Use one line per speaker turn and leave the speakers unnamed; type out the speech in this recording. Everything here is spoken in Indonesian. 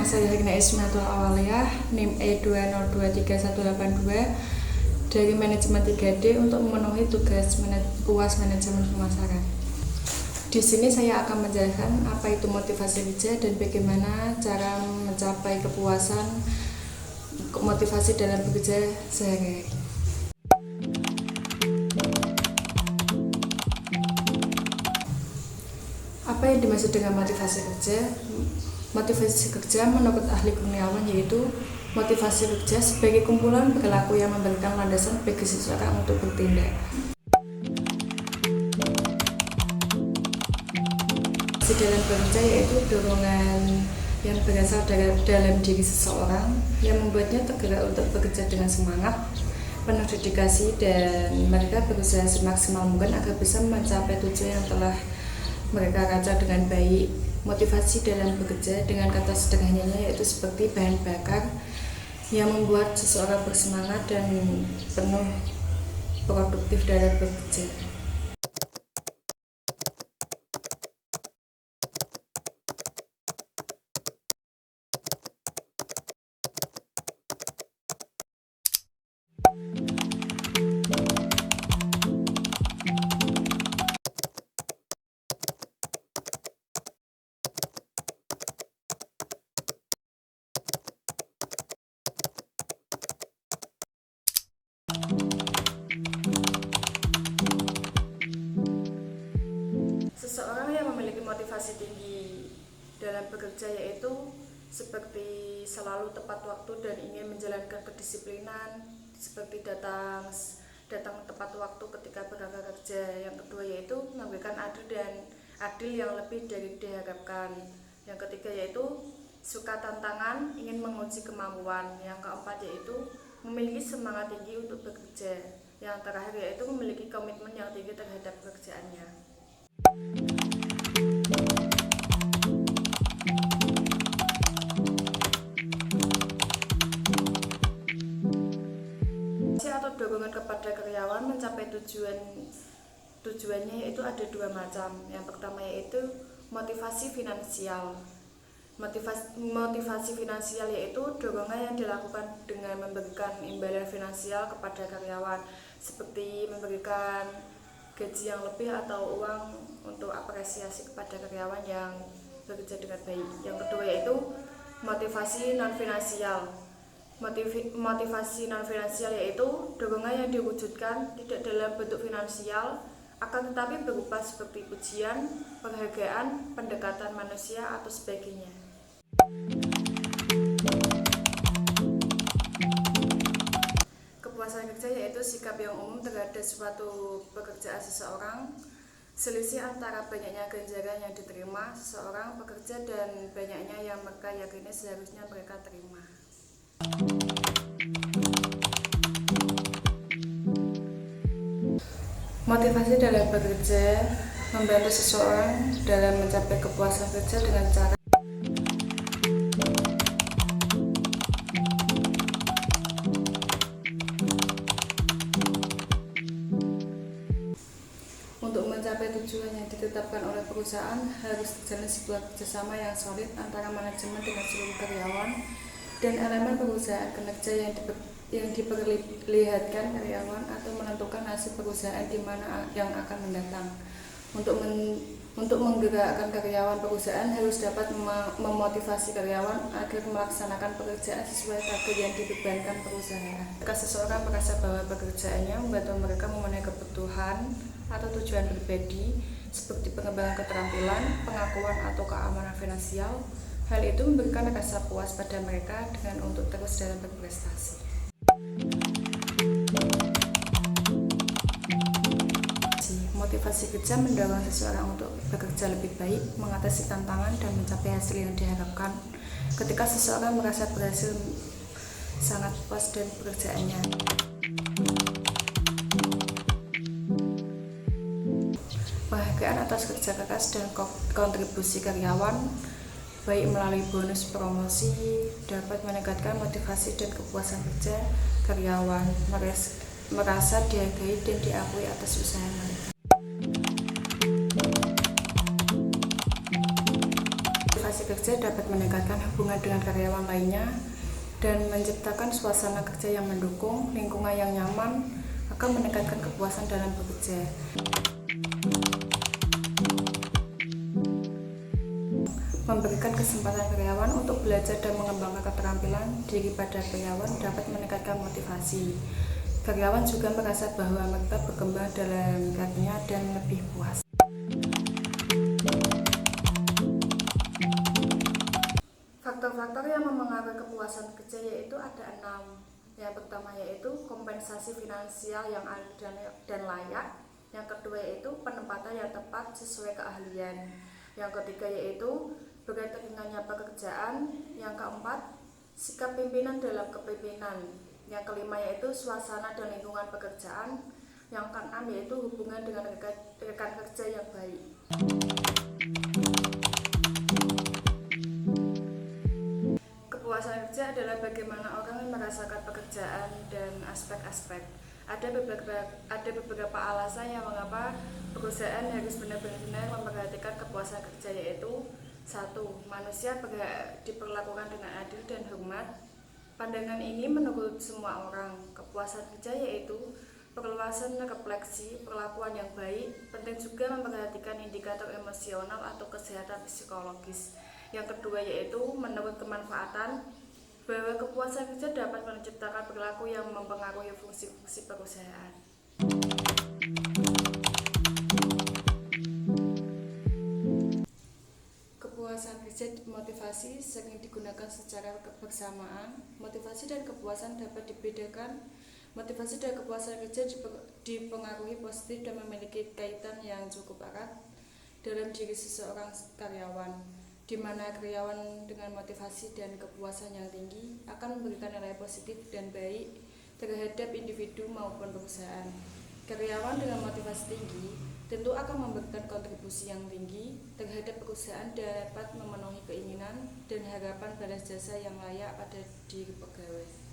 Nama saya Hikna Ismatul Awaliyah, NIM E2023182 dari Manajemen 3D untuk memenuhi tugas UAS Manajemen Pemasaran. Di sini saya akan menjelaskan apa itu motivasi kerja dan bagaimana cara mencapai kepuasan motivasi dalam bekerja sehari-hari. Apa yang dimaksud dengan motivasi kerja? Motivasi kerja menurut ahli kurniawan yaitu motivasi kerja sebagai kumpulan perilaku yang memberikan landasan bagi seseorang untuk bertindak. Motivasi dalam bekerja yaitu dorongan yang berasal dari dalam diri seseorang yang membuatnya tergerak untuk bekerja dengan semangat, penuh dedikasi, dan mereka berusaha semaksimal mungkin agar bisa mencapai tujuan yang telah mereka rancang dengan baik. Motivasi dalam bekerja dengan kata sederhananya yaitu seperti bahan bakar yang membuat seseorang bersemangat dan penuh produktif dalam bekerja. Seseorang yang memiliki motivasi tinggi dalam bekerja yaitu seperti selalu tepat waktu dan ingin menjalankan kedisiplinan, seperti datang tepat waktu ketika berangkat kerja. Yang kedua yaitu memberikan adil yang lebih dari diharapkan. Yang ketiga yaitu suka tantangan, ingin menguji kemampuan. Yang keempat yaitu memiliki semangat tinggi untuk bekerja. Yang terakhir yaitu memiliki komitmen yang tinggi terhadap pekerjaannya. Atau dorongan kepada karyawan mencapai tujuannya yaitu ada dua macam. Yang pertama yaitu motivasi finansial. Motivasi finansial yaitu dorongan yang dilakukan dengan memberikan imbalan finansial kepada karyawan, seperti memberikan gaji yang lebih atau uang untuk apresiasi kepada karyawan yang bekerja dengan baik. Yang kedua yaitu motivasi non finansial. Motivasi non finansial yaitu dorongan yang diwujudkan tidak dalam bentuk finansial, akan tetapi berupa seperti pujian, penghargaan, pendekatan manusia atau sebagainya. Kepuasan kerja yaitu sikap yang umum terhadap suatu pekerjaan seseorang, selisih antara banyaknya ganjaran yang diterima seseorang pekerja dan banyaknya yang mereka yakini seharusnya mereka terima. Motivasi dalam bekerja membantu seseorang dalam mencapai kepuasan kerja dengan cara untuk mencapai tujuan yang ditetapkan oleh perusahaan harus terjalin sebuah kerjasama yang solid antara manajemen dengan seluruh karyawan dan elemen perusahaan. Kinerja yang diperlihatkan karyawan atau menentukan nasib perusahaan di mana yang akan mendatang. Untuk menggerakkan karyawan, perusahaan harus dapat memotivasi karyawan agar melaksanakan pekerjaan sesuai target yang dibebankan perusahaan. Jika seseorang merasa bahwa pekerjaannya membantu mereka memenuhi kebutuhan atau tujuan pribadi seperti pengembangan keterampilan, pengakuan atau keamanan finansial, hal itu memberikan rasa puas pada mereka dengan untuk terus dalam berprestasi. Motivasi kerja mendorong seseorang untuk bekerja lebih baik, mengatasi tantangan, dan mencapai hasil yang diharapkan. Ketika seseorang merasa berhasil, sangat puas dengan pekerjaannya. Penghargaan atas kerja keras dan kontribusi karyawan, baik melalui bonus promosi, dapat meningkatkan motivasi dan kepuasan kerja karyawan, merasa dihargai dan diakui atas usaha mereka. Motivasi kerja dapat meningkatkan hubungan dengan karyawan lainnya dan menciptakan suasana kerja yang mendukung, lingkungan yang nyaman, akan meningkatkan kepuasan dalam bekerja. Memberikan kesempatan karyawan untuk belajar dan mengembangkan keterampilan diri pada karyawan dapat meningkatkan motivasi. Karyawan juga merasa bahwa mereka berkembang dalam karirnya dan lebih puas. Faktor-faktor yang mempengaruhi kepuasan kerja yaitu ada 6. Yang pertama yaitu kompensasi finansial yang adil dan layak. Yang kedua yaitu penempatan yang tepat sesuai keahlian. Yang ketiga yaitu berat ringannya pekerjaan. Yang keempat, sikap pimpinan dalam kepemimpinan. Yang kelima yaitu suasana dan lingkungan pekerjaan. Yang keenam yaitu hubungan dengan rekan kerja yang baik. Kepuasan kerja adalah bagaimana orang merasakan pekerjaan dan aspek-aspek. Ada beberapa alasan yang mengapa perusahaan harus benar-benar memperhatikan kepuasan kerja, yaitu 1. Manusia diperlakukan dengan adil dan hormat. Pandangan ini menurut semua orang. Kepuasan kerja yaitu perluasan refleksi, perlakuan yang baik. Penting juga memperhatikan indikator emosional atau kesehatan psikologis. Yang kedua yaitu menurut kemanfaatan, bahwa kepuasan kerja dapat menciptakan perilaku yang mempengaruhi fungsi-fungsi perusahaan. Kepuasan kerja motivasi sering digunakan secara bersamaan. Motivasi dan kepuasan dapat dibedakan. Motivasi dan kepuasan kerja dipengaruhi positif dan memiliki kaitan yang cukup erat dalam diri seseorang karyawan, di mana karyawan dengan motivasi dan kepuasan yang tinggi akan memberikan nilai positif dan baik terhadap individu maupun perusahaan. Karyawan dengan motivasi tinggi tentu akan memberikan kontribusi yang tinggi terhadap perusahaan dan dapat memenuhi keinginan dan harapan balas jasa yang layak pada diri pegawai.